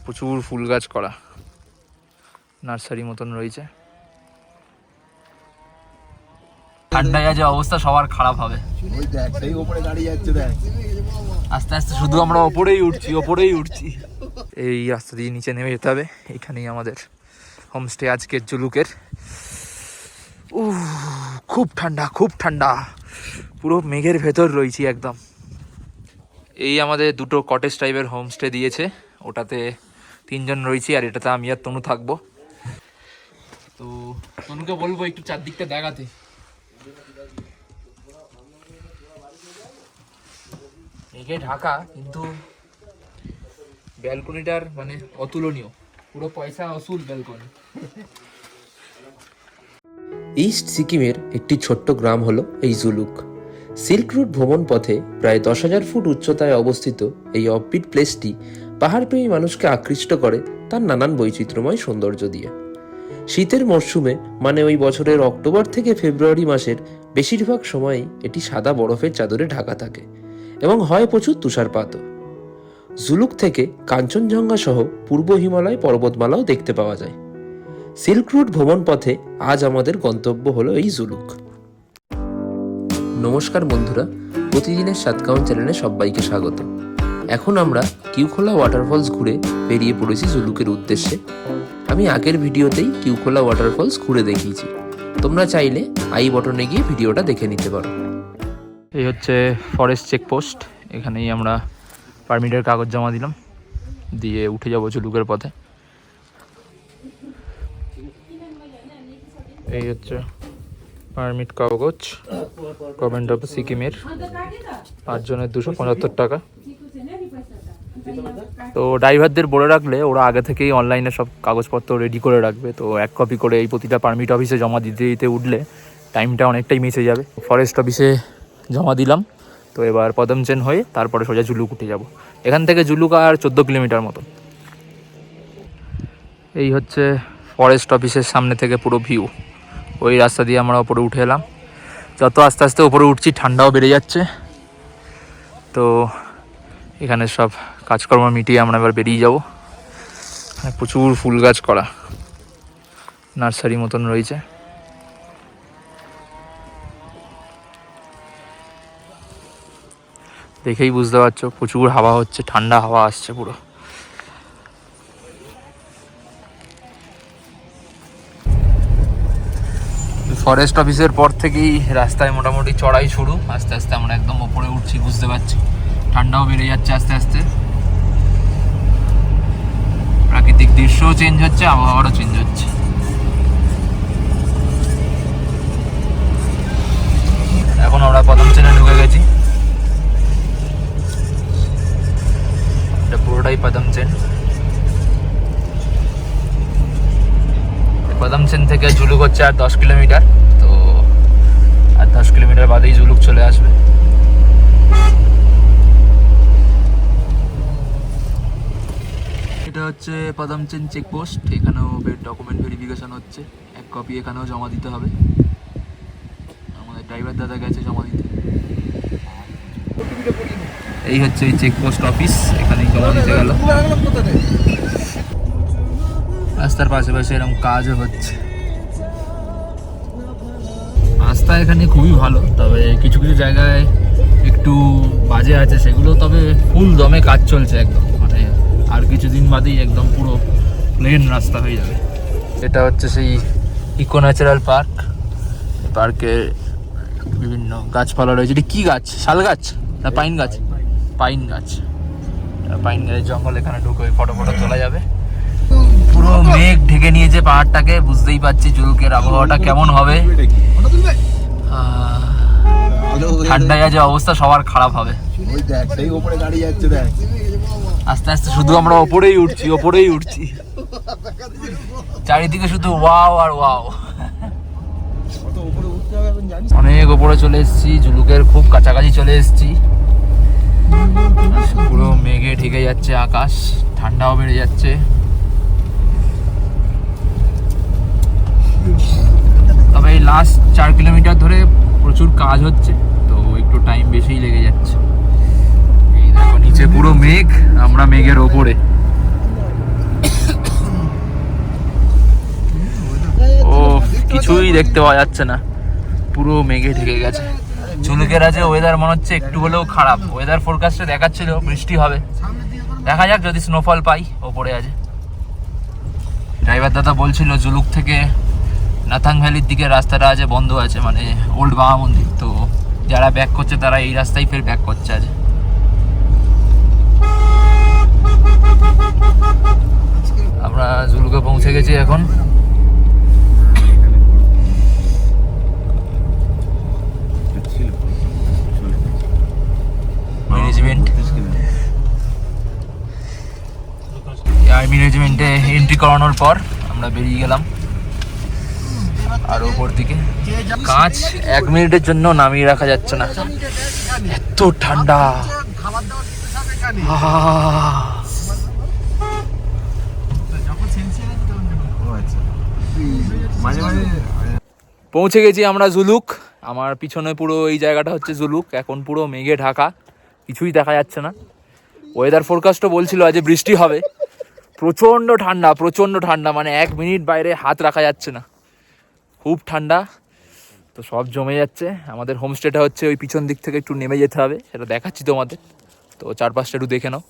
প্রচুর ফুল গাছ করা, নার্সারি মতন রয়েছে। ঠান্ডায় যে অবস্থা সবার খারাপ হবে। আস্তে আস্তে শুধু আমরা ওপরেই উঠছি। এই রাস্তা দিয়ে নিচে নেমে যেতে হবে। এখানেই আমাদের হোমস্টে আজকের জুলুকের। খুব ঠান্ডা, পুরো মেঘের ভেতর রয়েছি একদম। এই আমাদের দুটো কটেজ টাইপের হোমস্টে দিয়েছে, ওটাতে 3 জন রয়েছি, আর এটাতে আমি আর তনু থাকবো। তো তনুকে বলবো একটু চারদিকটা দেখাতে। মেঘে ঢাকা, কিন্তু ব্যালকনিটার মানে অতুলনীয়, পুরো পয়সা অসুল ব্যালকনি। ইস্ট সিকিমের একটি ছোট্ট গ্রাম হলো এই জুলুক। সিল্ক রুট ভ্রমণ পথে প্রায় 10,000 ফুট উচ্চতায় অবস্থিত এই অফবিট প্লেসটি পাহাড়প্রেমী মানুষকে আকৃষ্ট করে তার নানান বৈচিত্র্যময় সৌন্দর্য দিয়ে। শীতের মরশুমে মানে ওই বছরের অক্টোবর থেকে ফেব্রুয়ারি মাসের বেশিরভাগ সময়ই এটি সাদা বরফের চাদরে ঢাকা থাকে এবং হয় প্রচুর তুষারপাতও। জুলুক থেকে কাঞ্চনজঙ্ঘা সহ পূর্ব হিমালয় পর্বতমালাও দেখতে পাওয়া যায়। সিল্ক রুট ভ্রমণ পথে আজ আমাদের গন্তব্য হলো এই জুলুক। নমস্কার বন্ধুরা, প্রতিদিনের সাতকাউন চ্যানেলে সবাইকে স্বাগত। এখন আমরা কিউখোলা ওয়াটারফলস ঘুরে বেরিয়ে পড়েছি জুলুকের উদ্দেশ্যে। আমি আগের ভিডিওতেই কিউখোলা ওয়াটারফলস ঘুরে দেখিয়েছি, তোমরা চাইলে আই বটনে গিয়ে ভিডিওটা দেখে নিতে পারো। এই হচ্ছে ফরেস্ট চেকপোস্ট, এখানেই আমরা পারমিটের কাগজ জমা দিলাম, দিয়ে উঠে যাবো জুলুকের পথে। এই হচ্ছে পারমিট কাগজ, গভর্নমেন্ট অফ সিকিমের, 5 জনের 275 টাকা। তো ড্রাইভারদের বলে রাখলে ওরা আগে থেকেই অনলাইনে সব কাগজপত্র রেডি করে রাখবে, তো 1 কপি করে এই প্রতিটা পারমিট অফিসে জমা দিতে উঠলে টাইমটা অনেকটাই মিশে যাবে। ফরেস্ট অফিসে জমা দিলাম, তো এবার পদমচেন হয়ে তারপরে সোজা জুলুক উঠে যাব। এখান থেকে জুলুক আর 14 কিলোমিটার মতো। এই হচ্ছে ফরেস্ট অফিসের সামনে থেকে পুরো ভিউ। ওই রাস্তা দিয়ে আমরা ওপরে উঠে এলাম। যত আস্তে আস্তে ওপরে উঠছি ঠান্ডাও বেড়ে যাচ্ছে, তো এখানে সব কাজকর্ম মিটিয়ে আমরা এবার বেরিয়ে যাব। প্রচুর ফুল গাছ করা, নার্সারি মতন রয়েছে। দেখেই বুঝতে পারছো প্রচুর হাওয়া হচ্ছে, ঠান্ডা হাওয়া আসছে পুরো। ফরেস্ট অফিসের পর থেকেই রাস্তায় মোটামুটি চড়াই শুরু। আস্তে আস্তে আমরা একদম ওপরে উঠছি, বুঝতে পারছি ঠান্ডাও বেড়ে যাচ্ছে আস্তে আস্তে। প্রাকৃতিক দৃশ্যও চেঞ্জ হচ্ছে, আবহাওয়ারও চেঞ্জ হচ্ছে। এখন আমরা পদমচেনে ঢুকে গেছি। এটা পুরোটাই পদমচেন। পদমচেন থেকে জুলুক হচ্ছে আর 10 কিলোমিটার, তো আর 10 কিলোমিটার বাদেই জুলুক চলে আসবে। এটা হচ্ছে পদমচেন চেকপোস্ট, এখানেও ডকুমেন্ট ভেরিফিকেশন হচ্ছে। 1 কপি এখানেও জমা দিতে হবে। আমাদের ড্রাইভার দাদা গেছে জমা দিতে। এই হচ্ছে এই চেকপোস্ট অফিস, এখানেই জমা দিতে গেল। রাস্তার পাশে পাশে এরকম কাজও হচ্ছে। রাস্তা এখানে খুবই ভালো, তবে কিছু কিছু জায়গায় একটু বাজে আছে, সেগুলো তবে ফুল দমে কাজ চলছে একদম, মানে আর কিছুদিন বাদেই একদম পুরো প্লেন রাস্তা হয়ে যাবে। এটা হচ্ছে সেই ইকো ন্যাচারাল পার্ক। পার্কে বিভিন্ন গাছপালা রয়েছে। এটা কি গাছ? শাল গাছ না পাইন গাছ? পাইন গাছ। পাইন গাছের জঙ্গল, এখানে ঢুকে ফটো তোলা যাবে। পুরো মেঘ ঢেকে নিয়েছে পাহাড়টাকে, বুঝতেই পারছি জুলুকের আবহাওয়াটা কেমন হবে। ঠান্ডায় যে অবস্থা সবার খারাপ হবে। আস্তে আস্তে শুধু আমরা ওপরেই উঠছি। চারিদিকে শুধু ওয়াও আর ওয়াও। অনেক ওপরে চলে এসেছি, জুলুকের খুব কাছাকাছি চলে এসেছি। পুরো মেঘে ঢেকে যাচ্ছে আকাশ, ঠান্ডাও বেড়ে যাচ্ছে। তবে এই লাস্ট 4 কিলোমিটার ধরে প্রচুর কাজ হচ্ছে, তো একটু টাইম বেশিই লেগে যাচ্ছে। এই দেখো নিচে পুরো মেঘ, আমরা মেঘের ওপরে। কিছুই দেখতে পাওয়া যাচ্ছে না, পুরো মেঘে ঢেকে গেছে। ঝুলুকের আছে ওয়েদার মনে হচ্ছে একটু হলেও খারাপ, ওয়েদার ফোরকাস্টে দেখাচ্ছিল বৃষ্টি হবে, দেখা যাক যদি স্নোফল পাই। ওপরে আছে ড্রাইভার দাদা বলছিল জুলুক থেকে নাথাং ভ্যালির দিকে রাস্তাটা আছে বন্ধ আছে, মানে ওল্ড বাবা মন্দির, তো যারা ব্যাক করছে তারা এই রাস্তায় ফের ব্যাক করছে আজ। আমরা জুলুকে পৌঁছে গেছি এখন। ম্যানেজমেন্টে এন্ট্রি করানোর পর আমরা বেরিয়ে গেলাম আর ওপর দিকে। কাঁচ 1 মিনিটের জন্য নামিয়ে রাখা যাচ্ছে না, এত ঠান্ডা। পৌঁছে গেছি আমরা জুলুক। আমার পিছনে পুরো এই জায়গাটা হচ্ছে জুলুক, এখন পুরো মেঘে ঢাকা, কিছুই দেখা যাচ্ছে না। ওয়েদার ফোরকাস্টও বলছিল আজ বৃষ্টি হবে। প্রচণ্ড ঠান্ডা, প্রচণ্ড ঠান্ডা, মানে 1 মিনিট বাইরে হাত রাখা যাচ্ছে না, খুব ঠান্ডা। তো সব জমে যাচ্ছে। আমাদের হোমস্টেটা হচ্ছে ওই পিছন দিক থেকে একটু নেমে যেতে হবে, সেটা দেখাচ্ছি তোমাদের। তো চারপাশটা একটু দেখে নাও।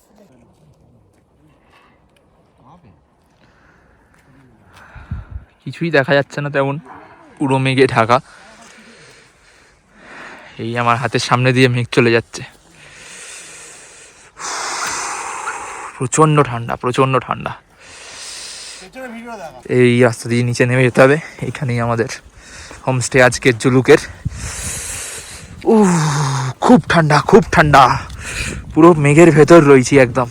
কিছুই দেখা যাচ্ছে না তেমন, পুরো মেঘে ঢাকা। এই আমার হাতের সামনে দিয়ে মেঘ চলে যাচ্ছে। প্রচণ্ড ঠান্ডা, প্রচণ্ড ঠান্ডা। এই রাস্তা দিয়ে নিচে নেমে যেতে হবে, এইখানেই আমাদের হোমস্টে আজকের জুলুকের। খুব ঠান্ডা, খুব ঠান্ডা, পুরো মেঘের ভেতর রয়েছি একদম।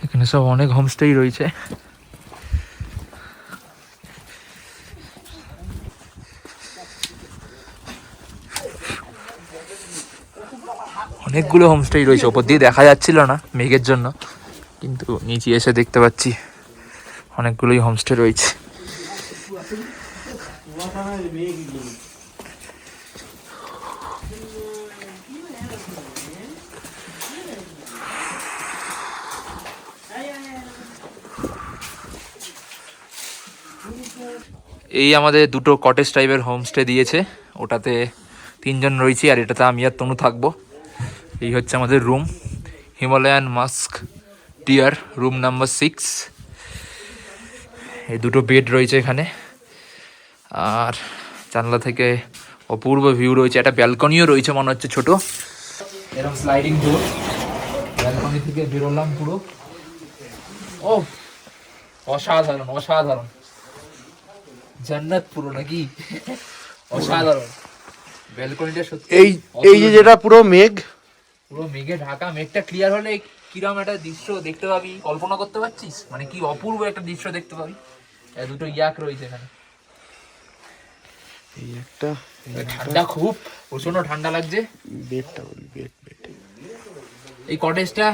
এখানে সব অনেক হোমস্টেই রয়েছে। অনেকগুলো হোমস্টেই রয়েছে, ওপর দিয়ে দেখা যাচ্ছিল না মেঘের জন্য, কিন্তু নিচে এসে দেখতে পাচ্ছি অনেকগুলোই হোমস্টে রয়েছে। এই আমাদের দুটো কটেজ টাইপের হোমস্টে দিয়েছে, ওটাতে 3 জন রয়েছি আর এটাতে আমি আর তনু থাকবো। এই হচ্ছে আমাদের রুম, হিমালয়ান মাস্ক টিয়ার, রুম নাম্বার 6। এই দুটো বেড রয়েছে এখানে, আর জানলা থেকে অপূর্ব ভিউ রয়েছে। একটা ব্যালকনিও রয়েছে মনে হচ্ছে ছোট, এরকম স্লাইডিং ডোর। ব্যালকনি থেকে বেরোলাম পুরো, ও অসাধারণ, অসাধারণ, জান্নাত পুরো নাকি, অসাধারণ। ব্যালকনিটা সত্যি এই যে যেটা পুরো মেঘ, পুরো মেঘে ঢাকা, মেঘটা ক্লিয়ার হলে কিরম একটা দৃশ্য দেখতে পাবি, কল্পনা করতে পারছিস? মানে কি অপূর্ব একটা দৃশ্য দেখতে পাবি। দুটো ইয়াক রয়েছে এখানে। এই একটা ঠান্ডা, খুব প্রচন্ড ঠান্ডা লাগছে। বেডটা বলি, বেড। এই কটেজটা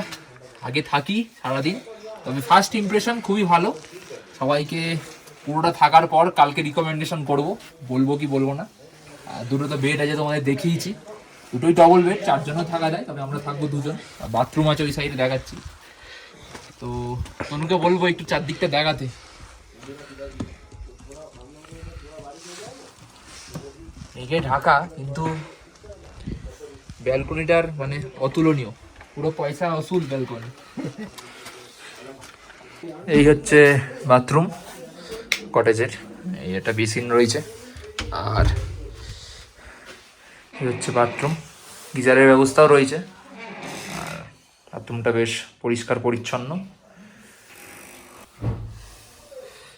আগে থাকি সারাদিন, তবে ফার্স্ট ইমপ্রেশন খুবই ভালো। সবাইকে পুরোটা থাকার পর কালকে রিকমেন্ডেশন করব, বলবো কি বলবো না। দুটো তো বেড আছে তোমাদের দেখিয়েছি, দুটোই ডবল বেড, 4 জনও থাকা যায়, তবে আমরা থাকবো 2 জন। বাথরুম আছে ওই সাইডে, দেখাচ্ছি। তো তনুকে বলবো একটু চারদিকটা দেখাতে। মেঘে ঢাকা, কিন্তু ব্যালকনিটার মানে অতুলনীয়, পুরো পয়সা অসুল ব্যালকনি। এই হচ্ছে বাথরুম কটেজের, এই একটা বেসিন রয়েছে, আর এই হচ্ছে বাথরুম, গিজারের ব্যবস্থাও রয়েছে। আর বাথরুমটা বেশ পরিষ্কার পরিচ্ছন্ন।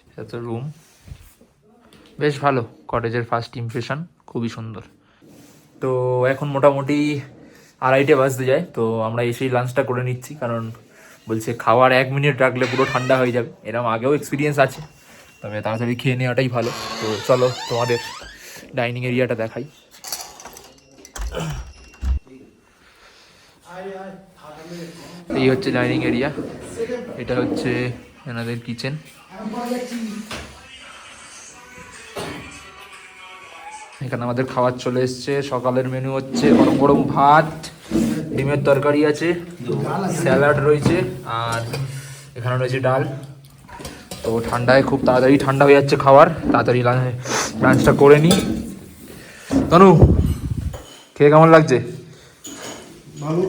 এটা তো রুম, বেশ ভালো। কটেজের ফার্স্ট ইমপ্রেশন খুবই সুন্দর। তো এখন মোটামুটি 2:30 বাজতে যায়, তো আমরা এসেই লাঞ্চটা করে নিচ্ছি, কারণ বলছে খাওয়ার 1 মিনিট রাখলে পুরো ঠান্ডা হয়ে যাবে। এরকম আগেও এক্সপিরিয়েন্স আছে, তবে তাড়াতাড়ি খেয়ে নেওয়াটাই ভালো। তো চলো তোমাদের ডাইনিং এরিয়াটা দেখাই। এই হচ্ছে ডাইনিং এরিয়া, এটা হচ্ছে এনাদের কিচেন। এখানে আমাদের খাবার চলে এসছে। সকালের মেনু হচ্ছে গরম গরম ভাত, ডিমের তরকারি আছে, স্যালাড রয়েছে আর এখানে রয়েছে ডাল। তো ঠান্ডায় খুব তাড়াতাড়ি ঠান্ডা হয়ে যাচ্ছে খাবার, তাড়াতাড়ি লাঞ্চটা করে নিই। তনু, খেয়ে কেমন লাগছে? ভালো।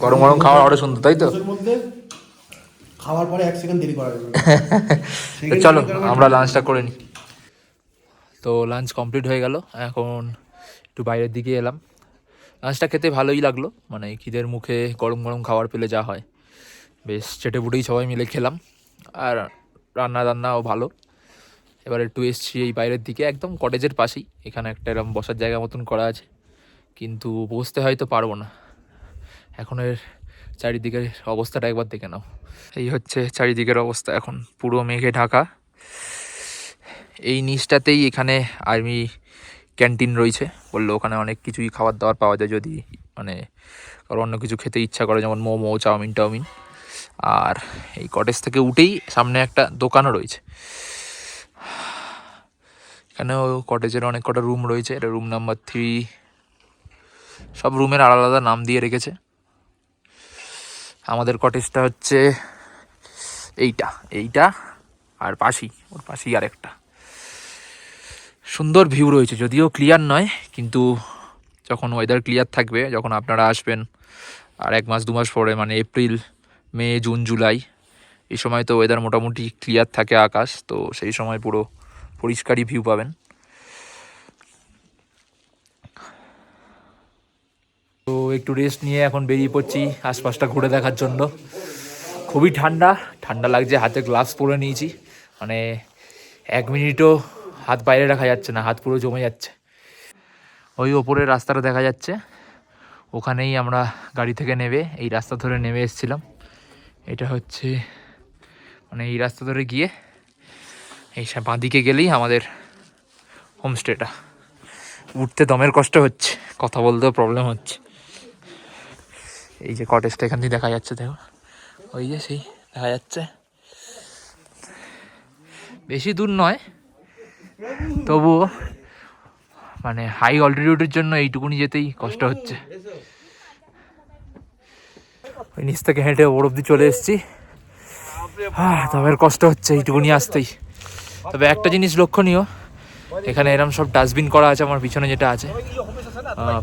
গরম গরম খাবার আরো সুন্দর, তাই তো? এর মধ্যে খাওয়ার পরে 1 সেকেন্ড দেরি করা যাবে না। তো চলো আমরা লাঞ্চটা করে নিই। তো লাঞ্চ কমপ্লিট হয়ে গেল, এখন একটু বাইরের দিকে এলাম। লাঞ্চটা খেতে ভালোই লাগলো, মানে খিদের মুখে গরম গরম খাবার পেলে যা হয়, বেশ চেটেপুটেই সবাই মিলে খেলাম। আর রান্নাও ভালো। এবার একটু এসছি এই বাইরের দিকে, একদম কটেজের পাশেই। এখানে একটা এরকম বসার জায়গা মতন করা আছে, কিন্তু বসতে হয়তো পারবো না। এখন এর চারিদিকের অবস্থাটা একবার দেখে নাও। এই হচ্ছে চারিদিকের অবস্থা, এখন পুরো মেঘে ঢাকা। এই নিচটাতেই এখানে আর্মি ক্যান্টিন রয়েছে, বললো ওখানে অনেক কিছুই খাবার দাবার পাওয়া যায় যদি মানে কারো অন্য কিছু খেতে ইচ্ছা করে, যেমন মোমো, চাউমিন। আর এই কটেজ থেকে উঠেই সামনে একটা দোকানও রয়েছে। এখানেও কটেজের অনেক কটা রুম রয়েছে, এটা রুম নাম্বার 3। সব রুমের আলাদা আলাদা নাম দিয়ে রেখেছে। আমাদের কটেজটা হচ্ছে এইটা আর ওর পাশেই আর একটা। সুন্দর ভিউ রয়েছে, যদিও ক্লিয়ার নয়, কিন্তু যখন ওয়েদার ক্লিয়ার থাকবে, যখন আপনারা আসবেন আর 1 মাস 2 মাস পরে, মানে এপ্রিল, মে, জুন, জুলাই, এই সময় তো ওয়েদার মোটামুটি ক্লিয়ার থাকে আকাশ, তো সেই সময় পুরো পরিষ্কারই ভিউ পাবেন। তো একটু রেস্ট নিয়ে এখন বেরিয়ে পড়ছি আশপাশটা ঘুরে দেখার জন্য। খুবই ঠান্ডা লাগছে, হাতে গ্লাভস পরে নিয়েছি, মানে 1 মিনিটও হাত বাইরে রাখা যাচ্ছে না, হাত পুরো জমে যাচ্ছে। ওই ওপরের রাস্তাটা দেখা যাচ্ছে, ওখানেই আমরা গাড়ি থেকে নেমে এই রাস্তা ধরে নেমে এসেছিলাম। এটা হচ্ছে মানে এই রাস্তা ধরে গিয়ে এই বাঁদিকে গেলেই আমাদের হোমস্টেটা। উঠতে দমের কষ্ট হচ্ছে, কথা বলতেও প্রবলেম হচ্ছে। এই যে কটেজটা এখান থেকে দেখা যাচ্ছে, দেখো ওই যে সেই দেখা যাচ্ছে। বেশি দূর নয়, তবুও মানে হাই অল্টিটিউডের জন্য এইটুকুনি যেতেই কষ্ট হচ্ছে। ওই নিচ থেকে হেঁটে ওপর অব্দি চলে এসেছি, দমের কষ্ট হচ্ছে এইটুকুনি আসতেই। তবে একটা জিনিস লক্ষণীয়, এখানে এরম সব ডাস্টবিন করা আছে। আমার পিছনে যেটা আছে,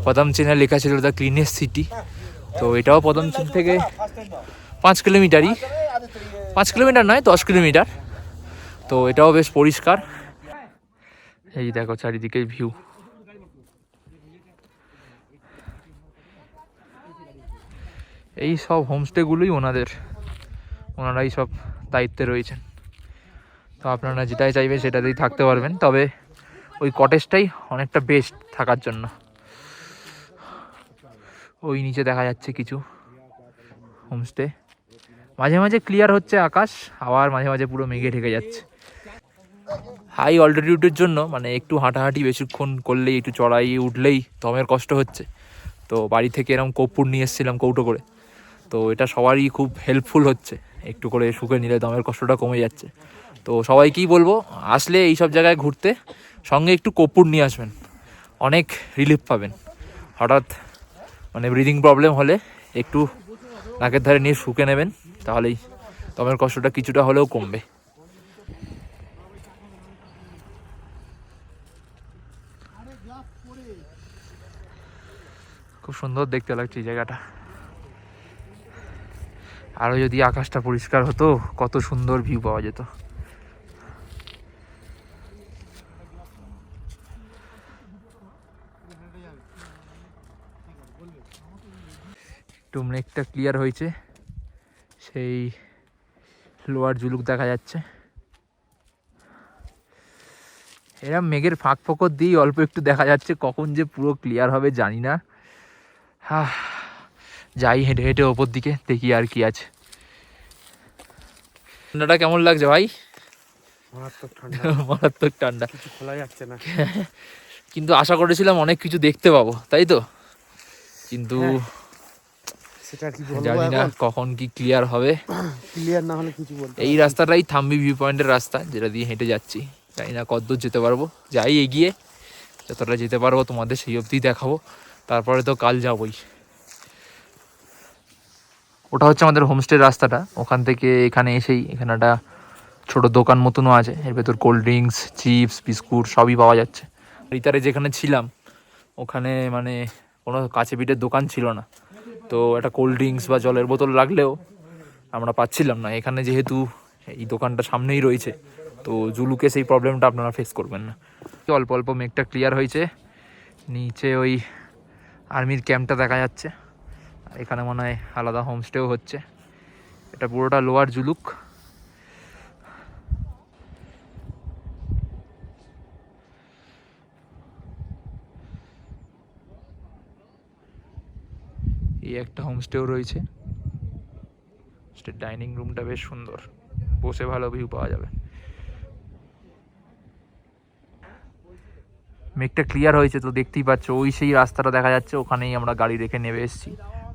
পদম চিহ্নে লেখা ছিল দ্য ক্লিনেস্ট সিটি। তো এটাও পদম চিহ্ন থেকে 5 কিলোমিটারই, 5 কিলোমিটার নয় 10 কিলোমিটার। তো এটাও বেশ পরিষ্কার। এই দেখো চারিদিকে ভিউ। এই সব হোমস্টেগুলোই ওনারাই সব দায়িত্বে রয়েছেন। তো আপনারা যেটাই চাইবেন সেটাতেই থাকতে পারবেন, তবে ওই কটেজটাই অনেকটা বেস্ট থাকার জন্য। ওই নিচে দেখা যাচ্ছে কিছু হোমস্টে, মাঝে মাঝে ক্লিয়ার হচ্ছে আকাশ, আবার মাঝে মাঝে পুরো মেঘে ঢেকে যাচ্ছে। হাই অল্টিটিউডের জন্য মানে একটু হাঁটাহাঁটি বেশিক্ষণ করলেই, একটু চড়াই উঠলেই দমের কষ্ট হচ্ছে। তো বাড়ি থেকে এরকম কর্পূর নিয়ে এসেছিলাম কৌটো করে, তো এটা সবারই খুব হেল্পফুল হচ্ছে। একটু করে শুকে নিলে দমের কষ্টটা কমে যাচ্ছে। তো সবাইকেই বলবো, আসলে এইসব জায়গায় ঘুরতে সঙ্গে একটু কর্পূর নিয়ে আসবেন, অনেক রিলিফ পাবেন। হঠাৎ মানে ব্রিদিং প্রবলেম হলে একটু নাকের ধারে নিয়ে শুকে নেবেন, তাহলেই দমের কষ্টটা কিছুটা হলেও কমবে। খুব সুন্দর দেখতে লাগছে এই জায়গাটা। আরও যদি আকাশটা পরিষ্কার হতো, কত সুন্দর ভিউ পাওয়া যেত। একটু মেঘটা ক্লিয়ার হয়েছে, সেই লোয়ার জুলুক দেখা যাচ্ছে। এরম মেঘের ফাঁক ফোকর দিয়েই অল্প একটু দেখা যাচ্ছে, কখন যে পুরো ক্লিয়ার হবে জানি না। যাই হেঁটে হেঁটে ওপর দিকে, দেখি আর কি আছে। ঠান্ডাটা কেমন লাগছে ভাই? মারাত্মক ঠান্ডা, কিছু খোলা যাচ্ছে না। কিন্তু আশা করেছিলাম অনেক কিছু দেখতে পাবো, তাই তো? কিন্তু সেটা কি বলবো, জানি না কখন কি ক্লিয়ার হবে। ক্লিয়ার না হলে কিছু বলতে। এই রাস্তাটাই থাম্বি ভিউ পয়েন্টের রাস্তা, যেটা দিয়ে হেঁটে যাচ্ছি। জানি না কতদূর যেতে পারবো, যাই এগিয়ে, যতটা যেতে পারবো তোমাদের সেই অবধি দেখাবো। তারপরে তো কাল যাবই। ওটা হচ্ছে আমাদের হোমস্টের রাস্তাটা। ওখান থেকে এখানে এসেই এখানে একটা ছোটো দোকান মতনও আছে, এর ভেতর কোল্ড ড্রিঙ্কস, চিপস, বিস্কুট সবই পাওয়া যাচ্ছে। ইতারে যেখানে ছিলাম ওখানে মানে কোনো কাছে পিঠের দোকান ছিল না, তো একটা কোল্ড ড্রিঙ্কস বা জলের বোতল লাগলেও আমরা পাচ্ছিলাম না। এখানে যেহেতু এই দোকানটা সামনেই রয়েছে, তো জুলুকে সেই প্রবলেমটা আপনারা ফেস করবেন না। অল্প অল্প মেঘটা ক্লিয়ার হয়েছে, নিচে ওই আর্মির ক্যাম্পটা দেখা যাচ্ছে, আর এখানে মনে হয় আলাদা হোমস্টেও হচ্ছে। এটা পুরোটা লোয়ার জুলুক। এই একটা হোমস্টেও রয়েছে। ডাইনিং রুমটা বেশ সুন্দর, বসে ভালো ভিউ পাওয়া যাবে। মেঘটা ক্লিয়ার হয়েছে তো দেখতেই পাচ্ছ, ওই সেই রাস্তাটা দেখা যাচ্ছে, ওখানেই আমরা গাড়ি রেখে নেমে এসেছি।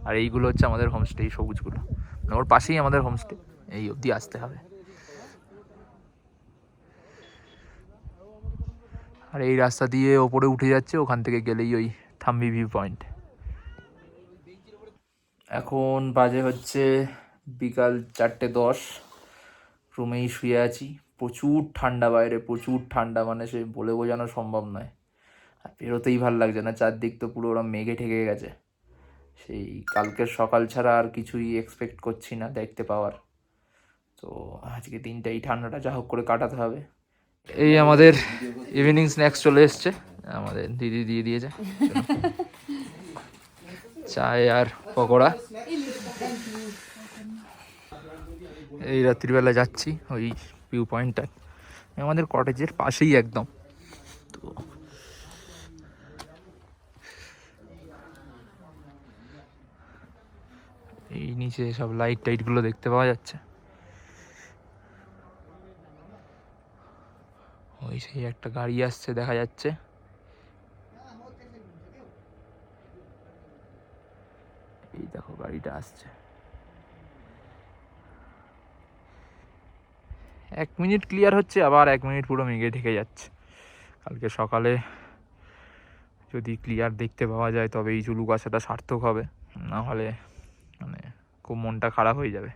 আর এইগুলো হচ্ছে আমাদের হোমস্টে, এই সবুজগুলো মানে ওর পাশেই আমাদের হোমস্টে, এই অবধি আসতে হবে। আর এই রাস্তা দিয়ে ওপরে উঠে যাচ্ছে, ওখান থেকে গেলেই ওই থাম্বি ভিউ পয়েন্ট। এখন বাজে হচ্ছে বিকাল 4:10, রুমেই শুয়ে আছি। প্রচুর ঠান্ডা বাইরে, প্রচুর ঠান্ডা, মানে সে বলে বোঝানো সম্ভব নয়। আর বেরোতেই ভাল লাগছে না, চারদিক তো পুরো ওরা মেঘে ঠেকে গেছে। সেই কালকের সকাল ছাড়া আর কিছুই এক্সপেক্ট করছি না দেখতে পাওয়ার। তো আজকে দিনটা এই ঠান্ডাটা যা হোক করে কাটাতে হবে। এই আমাদের ইভিনিং স্ন্যাক্স চলে এসছে, আমাদের দিদি দিয়ে দিয়েছে চায় আর পকোড়া। এই রাত্রিবেলা যাচ্ছি ওই ভিউ পয়েন্টটা, আমাদের কটেজের পাশেই একদম। তো এই নিচে সব লাইট টাইটগুলো দেখতে পাওয়া যাচ্ছে। ওই সেই একটা গাড়ি আসছে দেখা যাচ্ছে। এই দেখো গাড়িটা আসছে। 1 মিনিট ক্লিয়ার হচ্ছে, আবার 1 মিনিট পুরো মেঘে ঢেকে যাচ্ছে। কালকে সকালে যদি ক্লিয়ার দেখতে পাওয়া যায় তবে এই জুলুক আসাটা সার্থক হবে, না হলে মানে খুব মনটা খারাপ হয়ে যাবে।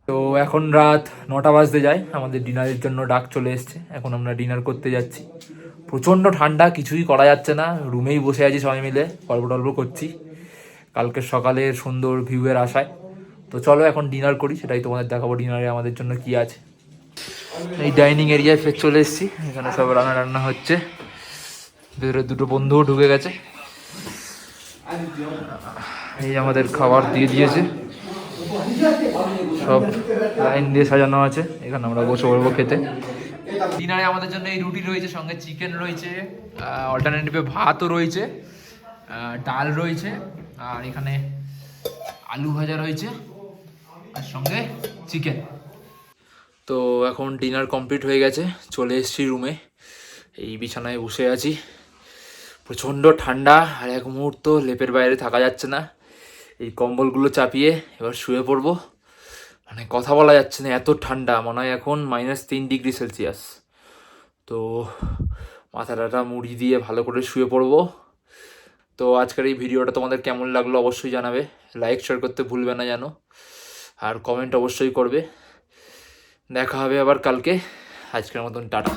তো এখন রাত 9টা বাজতে যায়, আমাদের ডিনারের জন্য ডাক চলে এসছে। এখন আমরা ডিনার করতে যাচ্ছি। প্রচণ্ড ঠান্ডা, কিছুই করা যাচ্ছে না, রুমেই বসে আছি সবাই মিলে, গল্প টল্প করছি কালকের সকালের সুন্দর ভিউয়ের আশায়। তো চলো এখন ডিনার করি, সেটাই তোমাদের দেখাবো ডিনারে আমাদের জন্য কি আছে। এই ডাইনিং এরিয়ায় ফের চলে এসেছি, এখানে সব রান্না হচ্ছে। ভেতরে দুটো বন্ধুও ঢুকে গেছে। এই আমাদের খাবার দিয়ে দিয়েছে, সব লাইন দিয়ে সাজানো আছে, এখানে আমরা বসে পড়বো খেতে। ডিনারে আমাদের জন্য এই রুটি রয়েছে, সঙ্গে চিকেন রয়েছে, অল্টারনেটিভে ভাতও রয়েছে, ডাল রয়েছে, আর এখানে আলু ভাজা রয়েছে, আর সঙ্গে চিকেন। তো এখন ডিনার কমপ্লিট হয়ে গেছে, চলে এসেছি রুমে। এই বিছানায় বসে আছি, প্রচণ্ড ঠান্ডা, আর এক মুহূর্ত লেপের বাইরে থাকা যাচ্ছে না। এই কম্বলগুলো চাপিয়ে এবার শুয়ে পড়বো, মানে কথা বলা যাচ্ছে না, এত ঠান্ডা। মনে হয় এখন -3 ডিগ্রি সেলসিয়াস। তো মাথাটা মুড়ি দিয়ে ভালো করে শুয়ে পড়বো। তো আজকের এই ভিডিওটা তোমাদের কেমন লাগলো অবশ্যই জানাবে, লাইক শেয়ার করতে ভুলবে না যেন, আর কমেন্ট অবশ্যই করবে। দেখা হবে আবার কালকে, আজকের মতন টাটা।